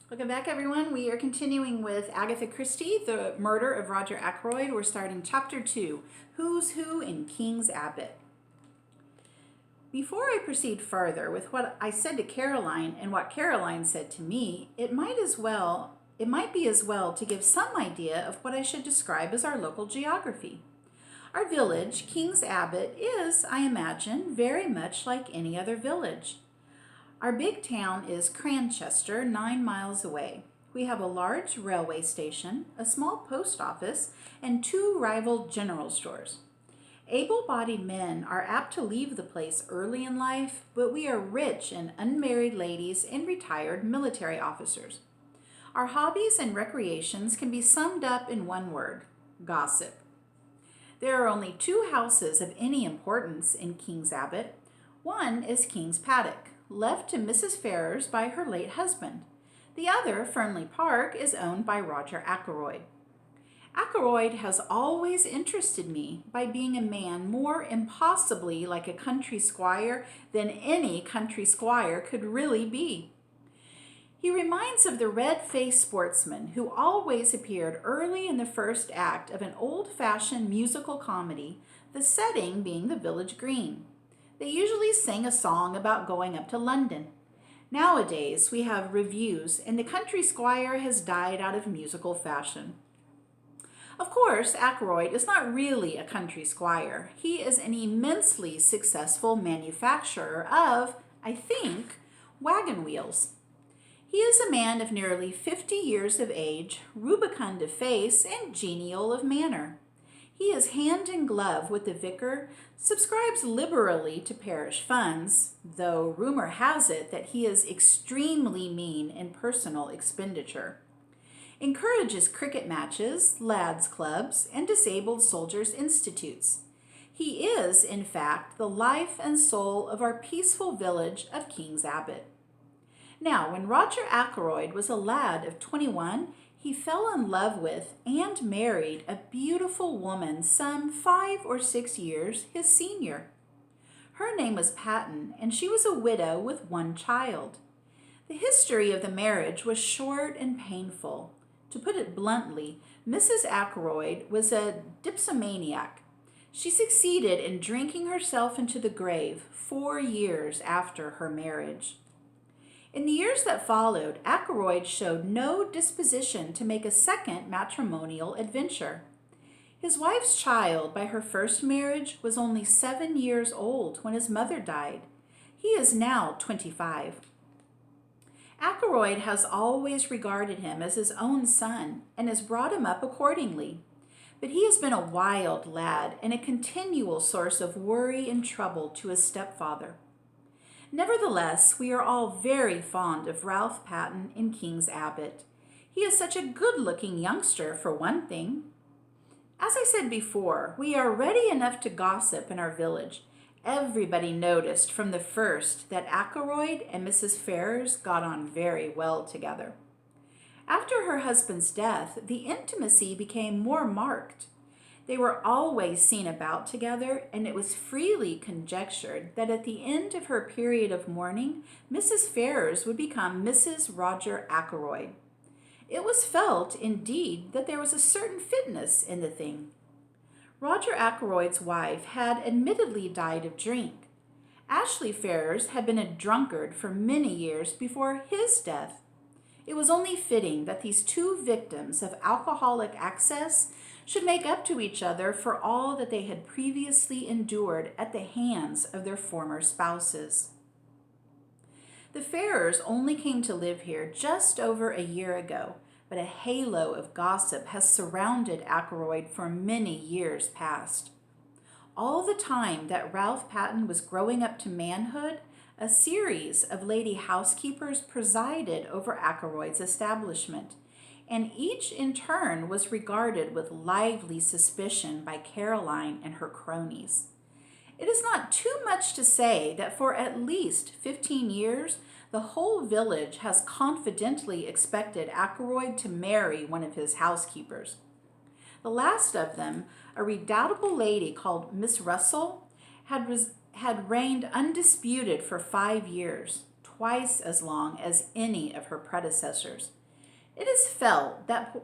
Welcome back, everyone. We are continuing with Agatha Christie, The Murder of Roger Ackroyd. We're starting Chapter 2, Who's Who in King's Abbot. Before I proceed further with what I said to Caroline and what Caroline said to me, it might be as well to give some idea of what I should describe as our local geography. Our village, King's Abbot, is, I imagine, very much like any other village. Our big town is Cranchester, 9 miles away. We have a large railway station, a small post office, and 2 rival general stores. Able-bodied men are apt to leave the place early in life, but we are rich in unmarried ladies and retired military officers. Our hobbies and recreations can be summed up in one word: gossip. There are only 2 houses of any importance in King's Abbot. One is King's Paddock, left to Mrs. Ferrars by her late husband. The other, Fernley Park, is owned by Roger Ackroyd. Ackroyd has always interested me by being a man more impossibly like a country squire than any country squire could really be. He reminds of the red-faced sportsman who always appeared early in the first act of an old-fashioned musical comedy, the setting being the village green. They usually sing a song about going up to London. Nowadays, we have revues, and the country squire has died out of musical fashion. Of course, Ackroyd is not really a country squire. He is an immensely successful manufacturer of, I think, wagon wheels. He is a man of nearly 50 years of age, rubicund of face, and genial of manner. He is hand in glove with the vicar, subscribes liberally to parish funds, though rumor has it that he is extremely mean in personal expenditure, encourages cricket matches, lads' clubs, and disabled soldiers' institutes. He is, in fact, the life and soul of our peaceful village of King's Abbot. Now, when Roger Ackroyd was a lad of 21, he fell in love with and married a beautiful woman some 5 or 6 years his senior. Her name was Patton, and she was a widow with 1 child. The history of the marriage was short and painful. To put it bluntly, Mrs. Ackroyd was a dipsomaniac. She succeeded in drinking herself into the grave 4 years after her marriage. In the years that followed, Ackroyd showed no disposition to make a second matrimonial adventure. His wife's child by her first marriage was only 7 years old when his mother died. He is now 25. Ackroyd has always regarded him as his own son and has brought him up accordingly. But he has been a wild lad and a continual source of worry and trouble to his stepfather. Nevertheless, we are all very fond of Ralph Patton in King's Abbot. He is such a good-looking youngster, for one thing. As I said before, we are ready enough to gossip in our village. Everybody noticed from the first that Ackroyd and Mrs. Ferrars got on very well together. After her husband's death, the intimacy became more marked. They were always seen about together, and it was freely conjectured that at the end of her period of mourning, Mrs. Ferrars would become Mrs. Roger Ackroyd. It was felt, indeed, that there was a certain fitness in the thing. Roger Ackroyd's wife had admittedly died of drink. Ashley Ferrars had been a drunkard for many years before his death. It was only fitting that these 2 victims of alcoholic excess should make up to each other for all that they had previously endured at the hands of their former spouses. The Ferrars only came to live here just over a year ago, but a halo of gossip has surrounded Ackroyd for many years past. All the time that Ralph Patton was growing up to manhood, a series of lady housekeepers presided over Ackroyd's establishment, and each in turn was regarded with lively suspicion by Caroline and her cronies. It is not too much to say that for at least 15 years, the whole village has confidently expected Ackroyd to marry one of his housekeepers. The last of them, a redoubtable lady called Miss Russell, had reigned undisputed for 5 years. twice as long as any of her predecessors. It is felt that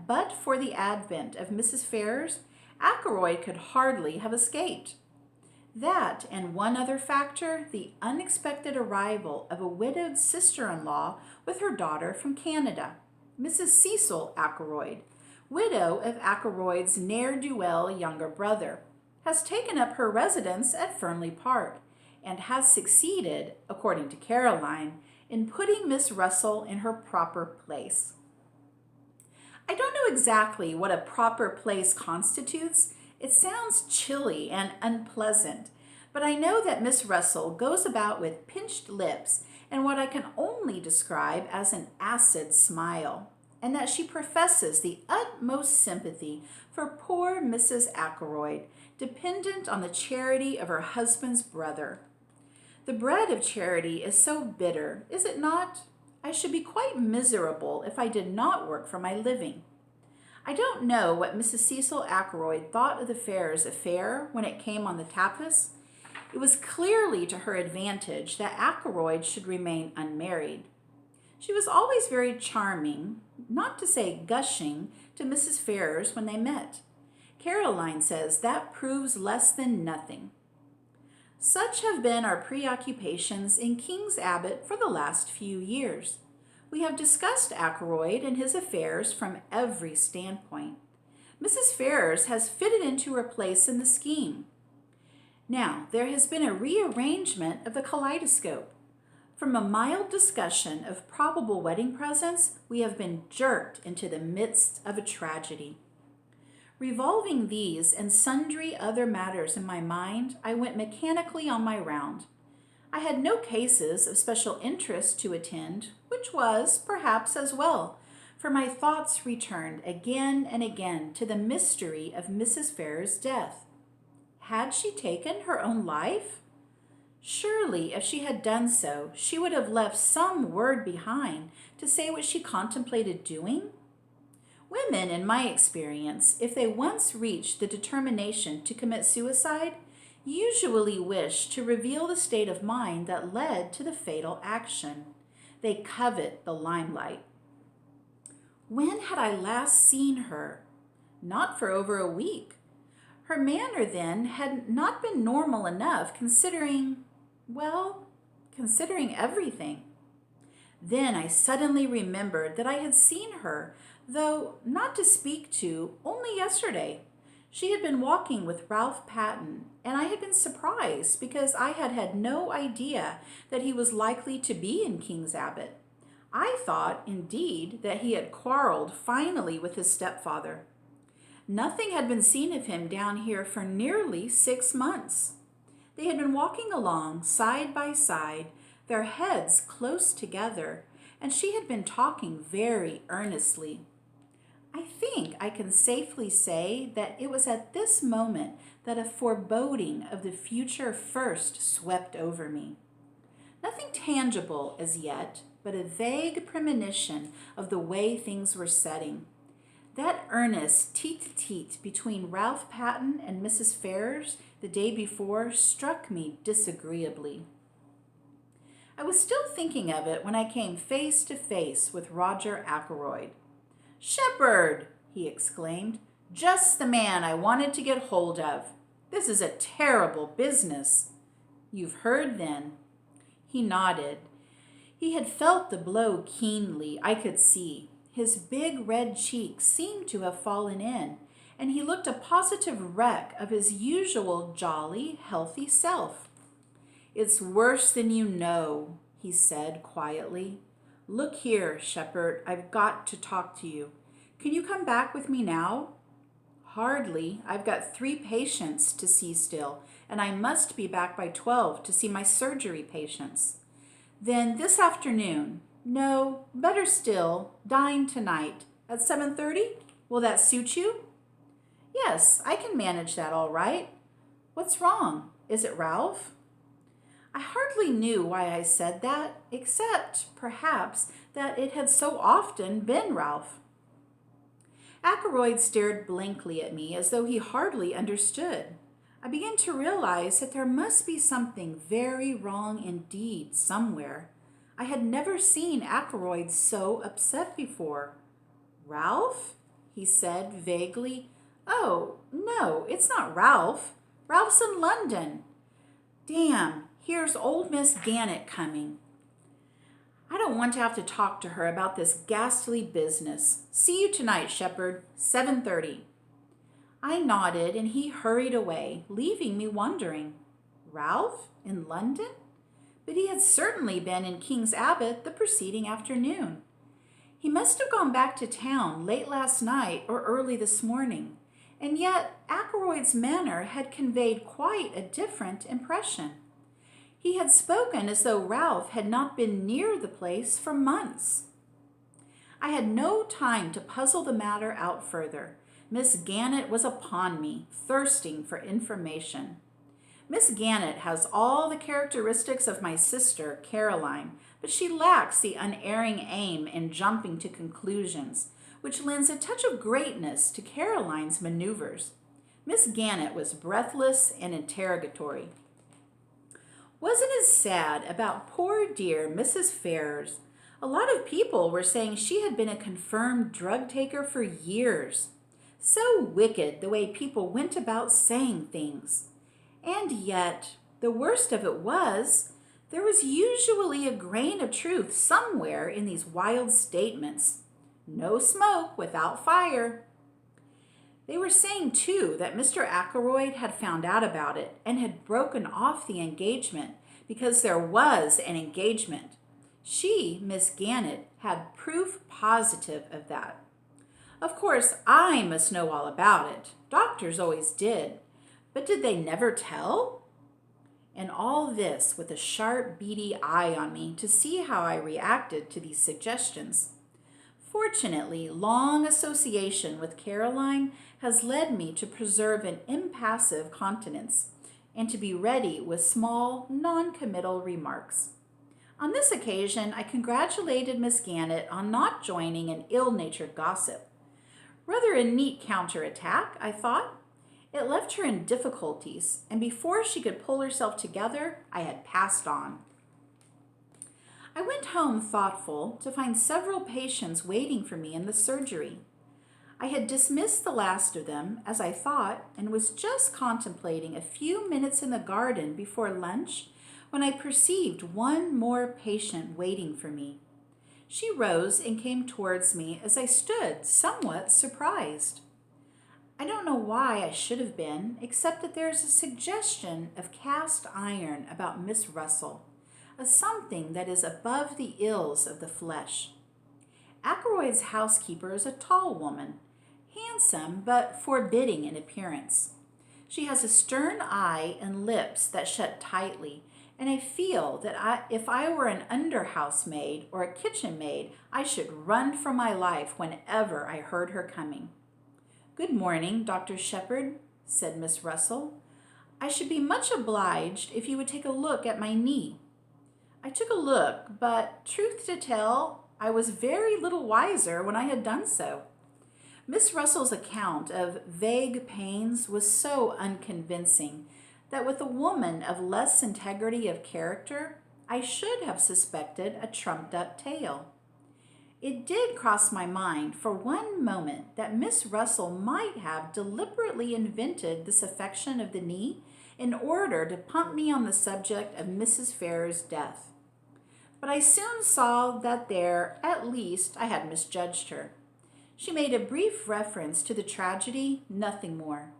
but for the advent of Mrs. Ferrars, Ackroyd could hardly have escaped. That and one other factor, the unexpected arrival of a widowed sister-in-law with her daughter from Canada, Mrs. Cecil Ackroyd, widow of Ackroyd's ne'er-do-well younger brother, has taken up her residence at Fernley Park and has succeeded, according to Caroline, in putting Miss Russell in her proper place. I don't know exactly what a proper place constitutes. It sounds chilly and unpleasant, but I know that Miss Russell goes about with pinched lips and what I can only describe as an acid smile, and that she professes the utmost sympathy for poor Mrs. Ackroyd, dependent on the charity of her husband's brother. The bread of charity is so bitter, is it not? I should be quite miserable if I did not work for my living. I don't know what Mrs. Cecil Ackroyd thought of the Ferrars affair when it came on the tapis. It was clearly to her advantage that Ackroyd should remain unmarried. She was always very charming, not to say gushing, to Mrs. Ferrars when they met. Caroline says that proves less than nothing. Such have been our preoccupations in King's Abbot for the last few years. We have discussed Ackroyd and his affairs from every standpoint. Mrs. Ferrars has fitted into her place in the scheme. Now, there has been a rearrangement of the kaleidoscope. From a mild discussion of probable wedding presents, we have been jerked into the midst of a tragedy. Revolving these and sundry other matters in my mind, I went mechanically on my round. I had no cases of special interest to attend, which was, perhaps, as well, for my thoughts returned again and again to the mystery of Mrs. Ferrars' death. Had she taken her own life? Surely, if she had done so, she would have left some word behind to say what she contemplated doing. Women, in my experience, if they once reach the determination to commit suicide, usually wish to reveal the state of mind that led to the fatal action. They covet the limelight. When had I last seen her? Not for over a week. Her manner then had not been normal enough considering everything. Then I suddenly remembered that I had seen her, though not to speak to, only yesterday. She had been walking with Ralph Patten, and I had been surprised because I had had no idea that he was likely to be in King's Abbot. I thought, indeed, that he had quarreled finally with his stepfather. Nothing had been seen of him down here for nearly 6 months. They had been walking along side by side, their heads close together, and she had been talking very earnestly. I think I can safely say that it was at this moment that a foreboding of the future first swept over me. Nothing tangible as yet, but a vague premonition of the way things were setting. That earnest teet-teet between Ralph Patten and Mrs. Ferrars the day before struck me disagreeably. I was still thinking of it when I came face to face with Roger Ackroyd. "Shepherd!" he exclaimed. "Just the man I wanted to get hold of. This is a terrible business." "You've heard, then?" He nodded. He had felt the blow keenly, I could see. His big red cheeks seemed to have fallen in, and he looked a positive wreck of his usual jolly, healthy self. "It's worse than you know," he said quietly. "Look here, Shepherd, I've got to talk to you. Can you come back with me now?" "Hardly. I've got 3 patients to see still, and I must be back by 12 to see my surgery patients." "Then this afternoon. No, better still, dine tonight. At 7:30? Will that suit you?" "Yes, I can manage that all right. What's wrong? Is it Ralph?" I hardly knew why I said that, except, perhaps, that it had so often been Ralph. Ackroyd stared blankly at me as though he hardly understood. I began to realize that there must be something very wrong indeed somewhere. I had never seen Ackroyd so upset before. Ralph? He said vaguely. Oh, no, it's not Ralph. Ralph's in London. Damn, here's old Miss Gannett coming. I don't want to have to talk to her about this ghastly business. See you tonight, Shepherd, 7:30. I nodded and he hurried away, leaving me wondering. Ralph? In London? But he had certainly been in King's Abbot the preceding afternoon. He must have gone back to town late last night or early this morning, and yet Ackroyd's manner had conveyed quite a different impression. He had spoken as though Ralph had not been near the place for months. I had no time to puzzle the matter out further. Miss Gannett was upon me, thirsting for information. Miss Gannett has all the characteristics of my sister, Caroline, but she lacks the unerring aim in jumping to conclusions, which lends a touch of greatness to Caroline's maneuvers. Miss Gannett was breathless and interrogatory. Wasn't it sad about poor dear Mrs. Ferrars? A lot of people were saying she had been a confirmed drug taker for years. So wicked the way people went about saying things. And yet, the worst of it was, there was usually a grain of truth somewhere in these wild statements. No smoke without fire. They were saying, too, that Mr. Ackroyd had found out about it and had broken off the engagement because there was an engagement. She, Miss Gannett, had proof positive of that. Of course, I must know all about it. Doctors always did. But did they never tell? And all this with a sharp, beady eye on me to see how I reacted to these suggestions. Fortunately, long association with Caroline has led me to preserve an impassive countenance and to be ready with small, non-committal remarks. On this occasion, I congratulated Miss Gannett on not joining an ill-natured gossip. Rather a neat counterattack, I thought. It left her in difficulties, and before she could pull herself together, I had passed on. I went home thoughtful to find several patients waiting for me in the surgery. I had dismissed the last of them, as I thought, and was just contemplating a few minutes in the garden before lunch when I perceived one more patient waiting for me. She rose and came towards me as I stood, somewhat surprised. I don't know why I should have been, except that there is a suggestion of cast iron about Miss Russell, a something that is above the ills of the flesh. Ackroyd's housekeeper is a tall woman, handsome but forbidding in appearance. She has a stern eye and lips that shut tightly, and I feel that if I were an under-housemaid or a kitchen maid, I should run for my life whenever I heard her coming. "Good morning, Dr. Shepherd," said Miss Russell. "I should be much obliged if you would take a look at my knee." I took a look, but truth to tell, I was very little wiser when I had done so. Miss Russell's account of vague pains was so unconvincing that with a woman of less integrity of character, I should have suspected a trumped-up tale. It did cross my mind for one moment that Miss Russell might have deliberately invented this affection of the knee in order to pump me on the subject of Mrs. Ferrars' death. But I soon saw that there, at least, I had misjudged her. She made a brief reference to the tragedy, nothing more.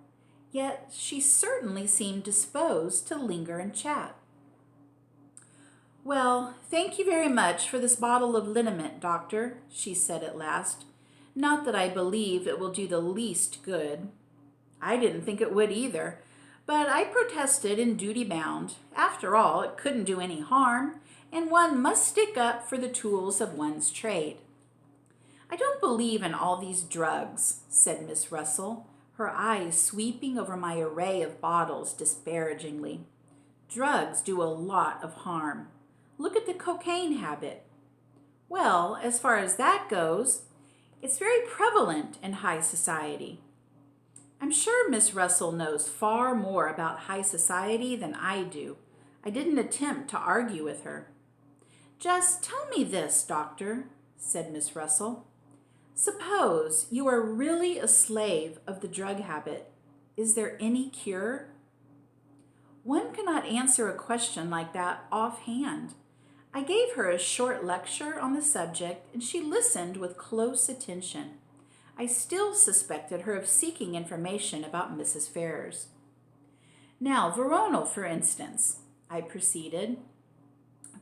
Yet she certainly seemed disposed to linger and chat. "Well, thank you very much for this bottle of liniment, Doctor," she said at last. "Not that I believe it will do the least good." I didn't think it would either, but I protested in duty bound. After all, it couldn't do any harm, and one must stick up for the tools of one's trade. "I don't believe in all these drugs," said Miss Russell, her eyes sweeping over my array of bottles disparagingly. "Drugs do a lot of harm. Look at the cocaine habit. Well, as far as that goes, it's very prevalent in high society." I'm sure Miss Russell knows far more about high society than I do. I didn't attempt to argue with her. Just tell me this, Doctor, said Miss Russell. Suppose you are really a slave of the drug habit. Is there any cure? One cannot answer a question like that offhand. I gave her a short lecture on the subject, and she listened with close attention. I still suspected her of seeking information about Mrs. Ferrars. Now, Veronal, for instance, I proceeded.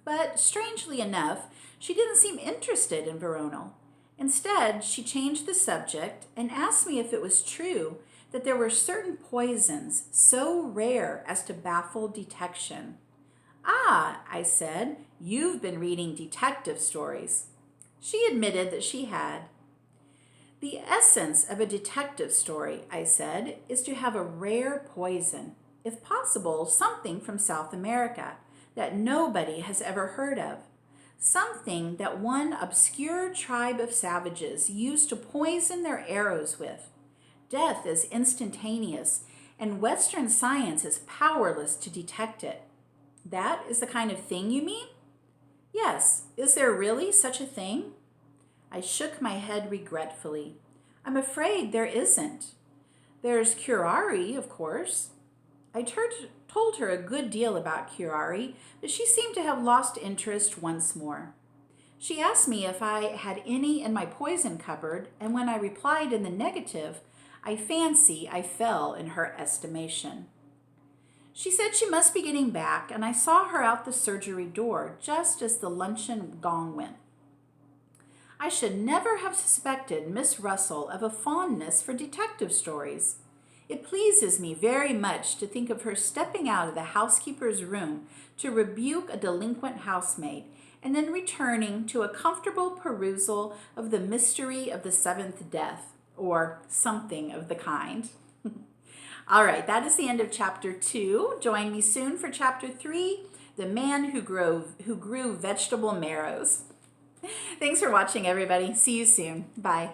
But strangely enough, she didn't seem interested in Veronal. Instead, she changed the subject and asked me if it was true that there were certain poisons so rare as to baffle detection. Ah, I said, you've been reading detective stories. She admitted that she had. The essence of a detective story, I said, is to have a rare poison, if possible, something from South America that nobody has ever heard of. Something that one obscure tribe of savages used to poison their arrows with. Death is instantaneous, and Western science is powerless to detect it. That is the kind of thing you mean? Yes. Is there really such a thing? I shook my head regretfully. I'm afraid there isn't. There's curare, of course. I told her a good deal about curare, but she seemed to have lost interest once more. She asked me if I had any in my poison cupboard, and when I replied in the negative, I fancy I fell in her estimation. She said she must be getting back, and I saw her out the surgery door just as the luncheon gong went. I should never have suspected Miss Russell of a fondness for detective stories. It pleases me very much to think of her stepping out of the housekeeper's room to rebuke a delinquent housemaid, and then returning to a comfortable perusal of the mystery of the seventh death, or something of the kind. All right, that is the end of chapter 2. Join me soon for chapter 3, The Man Who Grew Vegetable Marrows. Thanks for watching, everybody. See you soon. Bye.